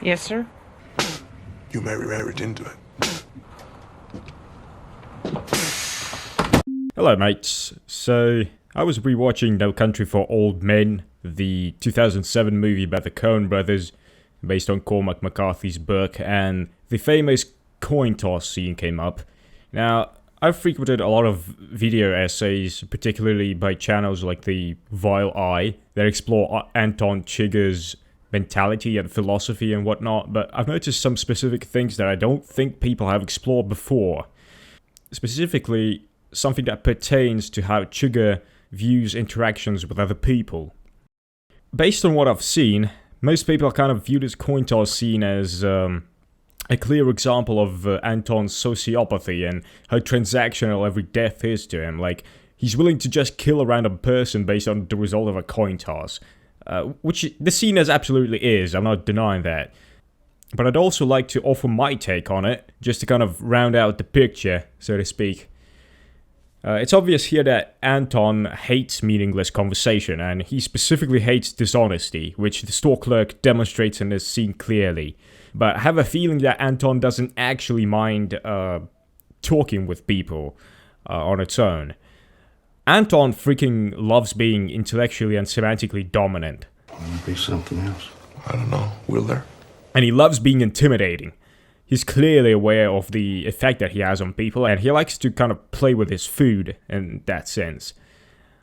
Yes, sir. You married into it. Hello mates, so I was rewatching No Country for Old Men, the 2007 movie by the Coen Brothers, based on Cormac McCarthy's book, and the famous coin toss scene came up. Now, I've frequented a lot of video essays, particularly by channels like the Vile Eye, that explore Anton Chigurh's mentality and philosophy and whatnot, but I've noticed some specific things that I don't think people have explored before. Specifically, something that pertains to how Chigurh views interactions with other people. Based on what I've seen, most people kind of view this coin toss scene as a clear example of Anton's sociopathy and how transactional every death is to him. Like, he's willing to just kill a random person based on the result of a coin toss. Which the scene as absolutely is, I'm not denying that. But I'd also like to offer my take on it, just to kind of round out the picture, so to speak. It's obvious here that Anton hates meaningless conversation, and he specifically hates dishonesty, which the store clerk demonstrates in this scene clearly. But I have a feeling that Anton doesn't actually mind talking with people on its own. Anton freaking loves being intellectually and semantically dominant. Might be something else. I don't know. Will there? And he loves being intimidating. He's clearly aware of the effect that he has on people, and he likes to kind of play with his food in that sense.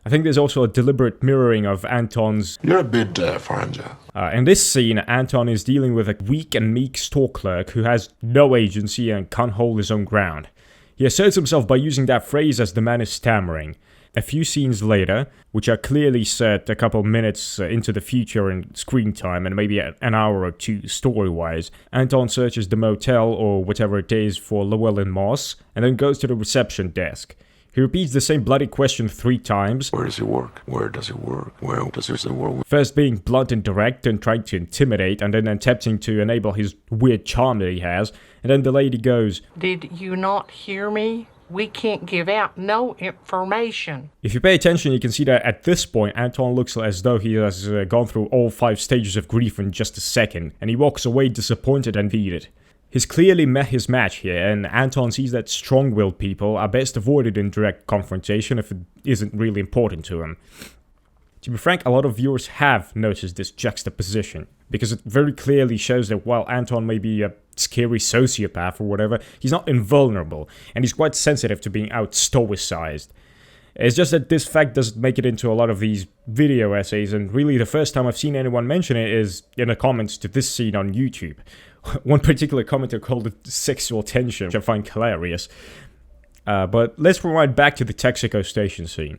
I think there's also a deliberate mirroring of Anton's... You're a bit foreign. In this scene, Anton is dealing with a weak and meek store clerk who has no agency and can't hold his own ground. He asserts himself by using that phrase as the man is stammering. A few scenes later, which are clearly set a couple minutes into the future in screen time and maybe an hour or two story-wise, Anton searches the motel or whatever it is for Llewellyn Moss and then goes to the reception desk. He repeats the same bloody question 3 times. Where does he work? Where does he work? Where does he work? First being blunt and direct and trying to intimidate, and then attempting to enable his weird charm that he has. And then the lady goes, Did you not hear me? We can't give out no information. If you pay attention, you can see that at this point, Anton looks as though he has gone through all 5 stages of grief in just a second, and he walks away disappointed and defeated. He's clearly met his match here, and Anton sees that strong-willed people are best avoided in direct confrontation if it isn't really important to him. To be frank, a lot of viewers have noticed this juxtaposition, because it very clearly shows that while Anton may be a scary sociopath or whatever, he's not invulnerable, and he's quite sensitive to being out-stoicized. It's just that this fact doesn't make it into a lot of these video essays, and really the first time I've seen anyone mention it is in the comments to this scene on YouTube. One particular commenter called it sexual tension, which I find hilarious. But let's rewind back to the Texaco station scene.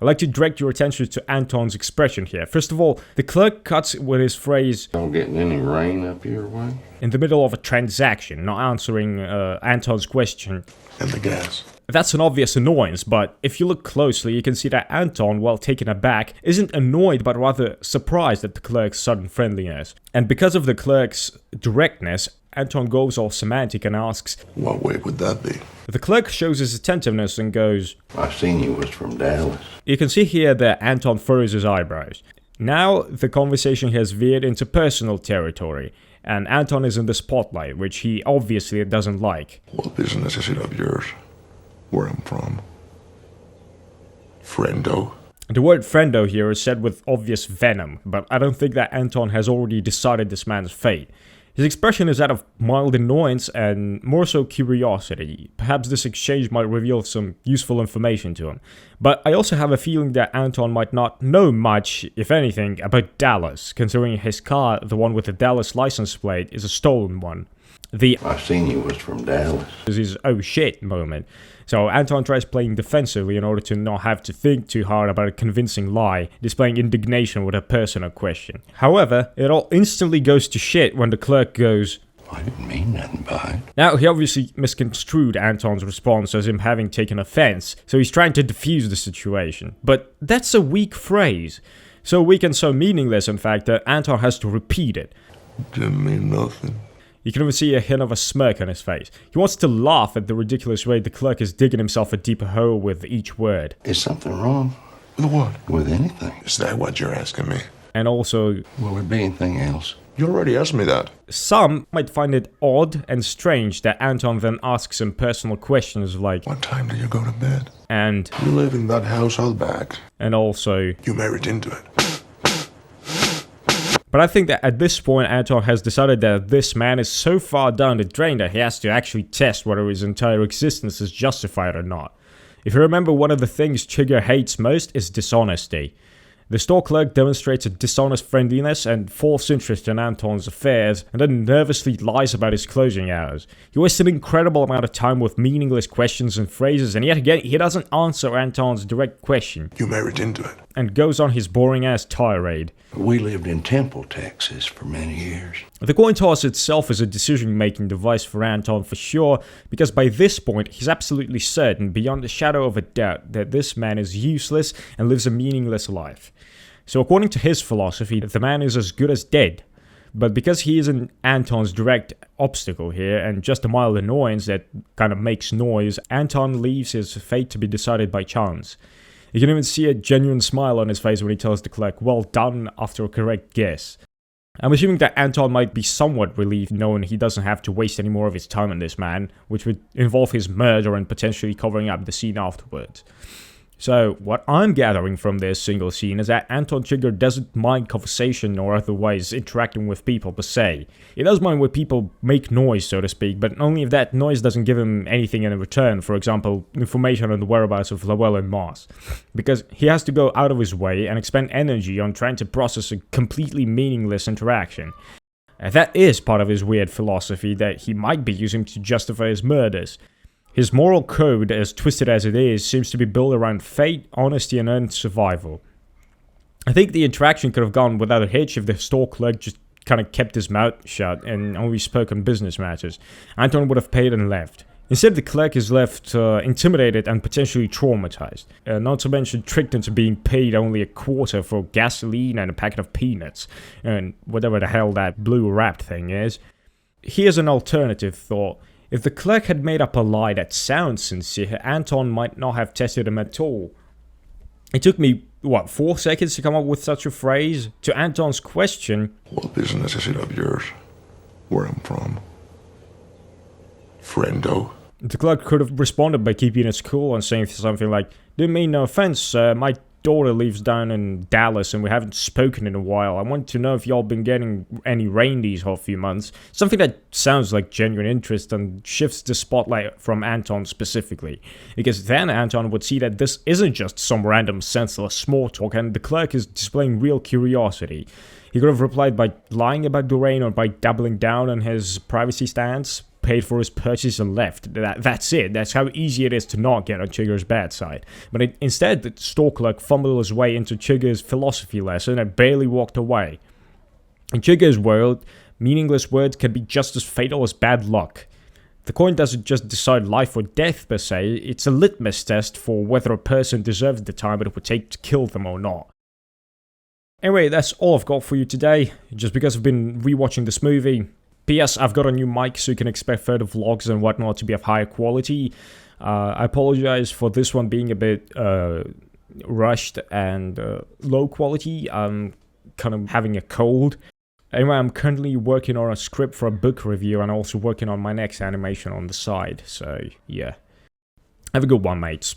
I'd like to direct your attention to Anton's expression here. First of all, the clerk cuts with his phrase, Don't getting any rain up your way? in the middle of a transaction, not answering Anton's question. And the gas. That's an obvious annoyance, but if you look closely, you can see that Anton, while taken aback, isn't annoyed but rather surprised at the clerk's sudden friendliness. And because of the clerk's directness, Anton goes all semantic and asks, What way would that be? The clerk shows his attentiveness and goes, I seen you was from Dallas. You can see here that Anton furrows his eyebrows. Now the conversation has veered into personal territory, and Anton is in the spotlight, which he obviously doesn't like. What business is it of yours? Where I'm from? Friendo? The word friendo here is said with obvious venom, but I don't think that Anton has already decided this man's fate. His expression is that of mild annoyance and more so curiosity. Perhaps this exchange might reveal some useful information to him. But I also have a feeling that Anton might not know much, if anything, about Dallas, considering his car, the one with the Dallas license plate, is a stolen one. I seen you was from Dallas. Is his oh shit moment. So Anton tries playing defensively in order to not have to think too hard about a convincing lie, displaying indignation with a personal question. However, it all instantly goes to shit when the clerk goes, I didn't mean nothing by it. Now, he obviously misconstrued Anton's response as him having taken offense, so he's trying to defuse the situation. But that's a weak phrase. So weak and so meaningless, in fact, that Anton has to repeat it. Didn't mean nothing. You can even see a hint of a smirk on his face. He wants to laugh at the ridiculous way the clerk is digging himself a deeper hole with each word. Is something wrong? With what? With anything? Is that what you're asking me? And also, Will there be anything else? You already asked me that. Some might find it odd and strange that Anton then asks him personal questions like, What time do you go to bed? and You live in that house out back. also. You married into it. But I think that at this point Anton has decided that this man is so far down the drain that he has to actually test whether his entire existence is justified or not. If you remember, one of the things Chigurh hates most is dishonesty. The store clerk demonstrates a dishonest friendliness and false interest in Anton's affairs, and then nervously lies about his closing hours. He wastes an incredible amount of time with meaningless questions and phrases, and yet again, he doesn't answer Anton's direct question. You married into it. And goes on his boring-ass tirade. We lived in Temple, Texas for many years. The coin toss itself is a decision-making device for Anton for sure, because by this point, he's absolutely certain, beyond a shadow of a doubt, that this man is useless and lives a meaningless life. So according to his philosophy, the man is as good as dead. But because he isn't Anton's direct obstacle here, and just a mild annoyance that kind of makes noise, Anton leaves his fate to be decided by chance. You can even see a genuine smile on his face when he tells the clerk, well done, after a correct guess. I'm assuming that Anton might be somewhat relieved knowing he doesn't have to waste any more of his time on this man, which would involve his murder and potentially covering up the scene afterwards. So, what I'm gathering from this single scene is that Anton Chigurh doesn't mind conversation or otherwise interacting with people per se. He does mind when people make noise, so to speak, but only if that noise doesn't give him anything in return, for example, information on the whereabouts of Lowell and Moss. Because he has to go out of his way and expend energy on trying to process a completely meaningless interaction. And that is part of his weird philosophy that he might be using to justify his murders. His moral code, as twisted as it is, seems to be built around fate, honesty, and earned survival. I think the interaction could have gone without a hitch if the store clerk just kind of kept his mouth shut and only spoke on business matters. Anton would have paid and left. Instead, the clerk is left intimidated and potentially traumatized, not to mention tricked into being paid only a quarter for gasoline and a packet of peanuts, and whatever the hell that blue wrapped thing is. Here's an alternative thought. If the clerk had made up a lie that sounds sincere, Anton might not have tested him at all. It took me, 4 seconds to come up with such a phrase? To Anton's question, What business is it of yours? Where I'm from? Friendo. the clerk could have responded by keeping his cool and saying something like, didn't mean no offense, my daughter lives down in Dallas and we haven't spoken in a while. I want to know if y'all been getting any rain these whole few months. Something that sounds like genuine interest and shifts the spotlight from Anton specifically. Because then Anton would see that this isn't just some random senseless small talk and the clerk is displaying real curiosity. He could have replied by lying about the rain or by doubling down on his privacy stance, paid for his purchase and left. That's it. That's how easy it is to not get on Chigurh's bad side. But instead, the store clerk fumbled his way into Chigurh's philosophy lesson and barely walked away. In Chigurh's world, meaningless words can be just as fatal as bad luck. The coin doesn't just decide life or death per se, it's a litmus test for whether a person deserves the time it would take to kill them or not. Anyway, that's all I've got for you today. Just because I've been rewatching this movie. P.S. I've got a new mic so you can expect further vlogs and whatnot to be of higher quality. I apologize for this one being a bit rushed and low quality. I'm kind of having a cold. Anyway, I'm currently working on a script for a book review and also working on my next animation on the side. So, yeah. Have a good one, mates.